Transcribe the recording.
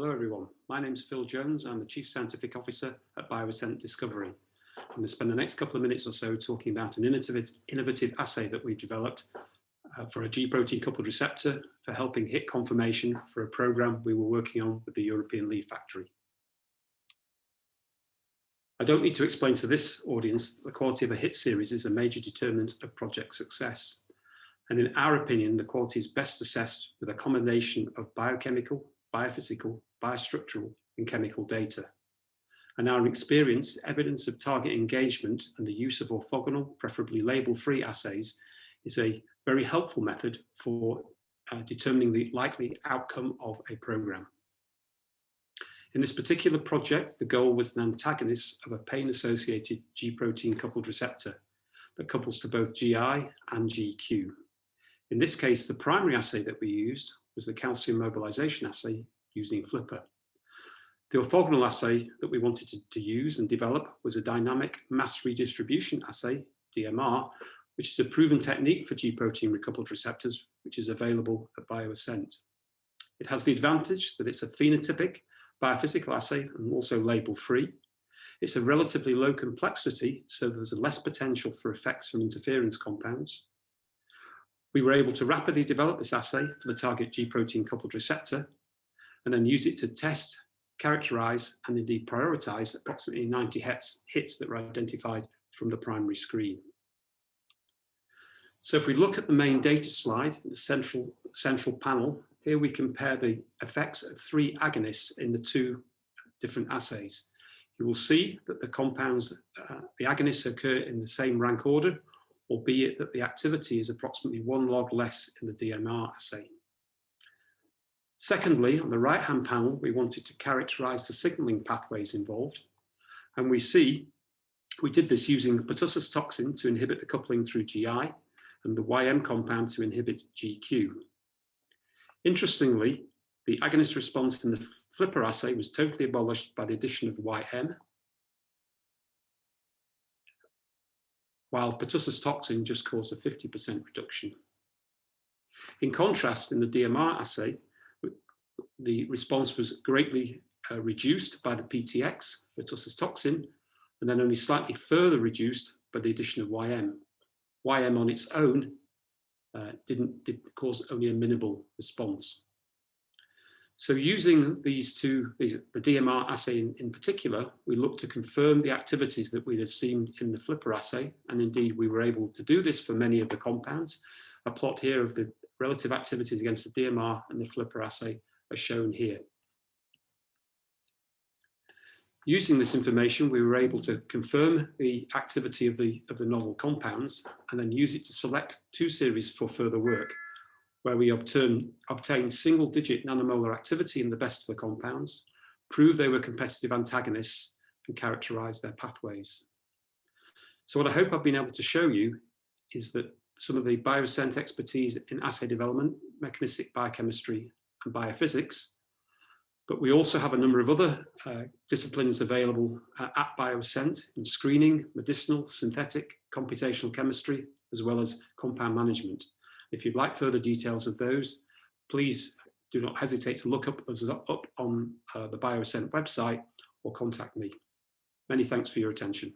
Hello everyone, my name is Phil Jones. I'm the Chief Scientific Officer at BioAscent Discovery. I'm going to spend the next couple of minutes or so talking about an innovative assay that we've developed for a G protein coupled receptor for helping hit confirmation for a program we were working on with the European lead factory. I don't need to explain to this audience that the quality of a hit series is a major determinant of project success. And in our opinion, the quality is best assessed with a combination of biochemical, biophysical, biostructural, and chemical data. And our experience, evidence of target engagement and the use of orthogonal, preferably label-free assays is a very helpful method for determining the likely outcome of a program. In this particular project, the goal was an antagonist of a pain-associated G protein coupled receptor that couples to both GI and GQ. In this case, the primary assay that we used was the calcium mobilization assay using Flipper. The orthogonal assay that we wanted to use and develop was a dynamic mass redistribution assay, DMR, which is a proven technique for G protein recoupled receptors, which is available at BioAscent. It has the advantage that it's a phenotypic biophysical assay and also label-free. It's a relatively low complexity, so there's less potential for effects from interference compounds. We were able to rapidly develop this assay for the target G protein coupled receptor and then use it to test, characterize, and indeed prioritize approximately 90 hits that were identified from the primary screen. So if we look at the main data slide, the central panel, here we compare the effects of 3 agonists in the 2 different assays. You will see that the compounds, the agonists occur in the same rank order, albeit that the activity is approximately 1 log less in the DMR assay. Secondly, on the right-hand panel, we wanted to characterize the signaling pathways involved. And we did this using pertussis toxin to inhibit the coupling through GI and the YM compound to inhibit GQ. Interestingly, the agonist response in the Flipper assay was totally abolished by the addition of YM, while pertussis toxin just caused a 50% reduction. In contrast, in the DMR assay, the response was greatly reduced by the PTX, pertussis toxin, and then only slightly further reduced by the addition of YM. YM on its own did cause only a minimal response. So using these two, the DMR assay in particular, we looked to confirm the activities that we had seen in the Flipper assay, and indeed we were able to do this for many of the compounds. A plot here of the relative activities against the DMR and the Flipper assay are shown here. Using this information, we were able to confirm the activity of the novel compounds and then use it to select 2 series for further work, where we obtained single-digit nanomolar activity in the best of the compounds, proved they were competitive antagonists, and characterized their pathways. So what I hope I've been able to show you is that some of the BioAscent expertise in assay development, mechanistic biochemistry, and biophysics, but we also have a number of other disciplines available at BioAscent in screening, medicinal, synthetic, computational chemistry, as well as compound management. If you'd like further details of those, please do not hesitate to look us up on the BioAscent website or contact me. Many thanks for your attention.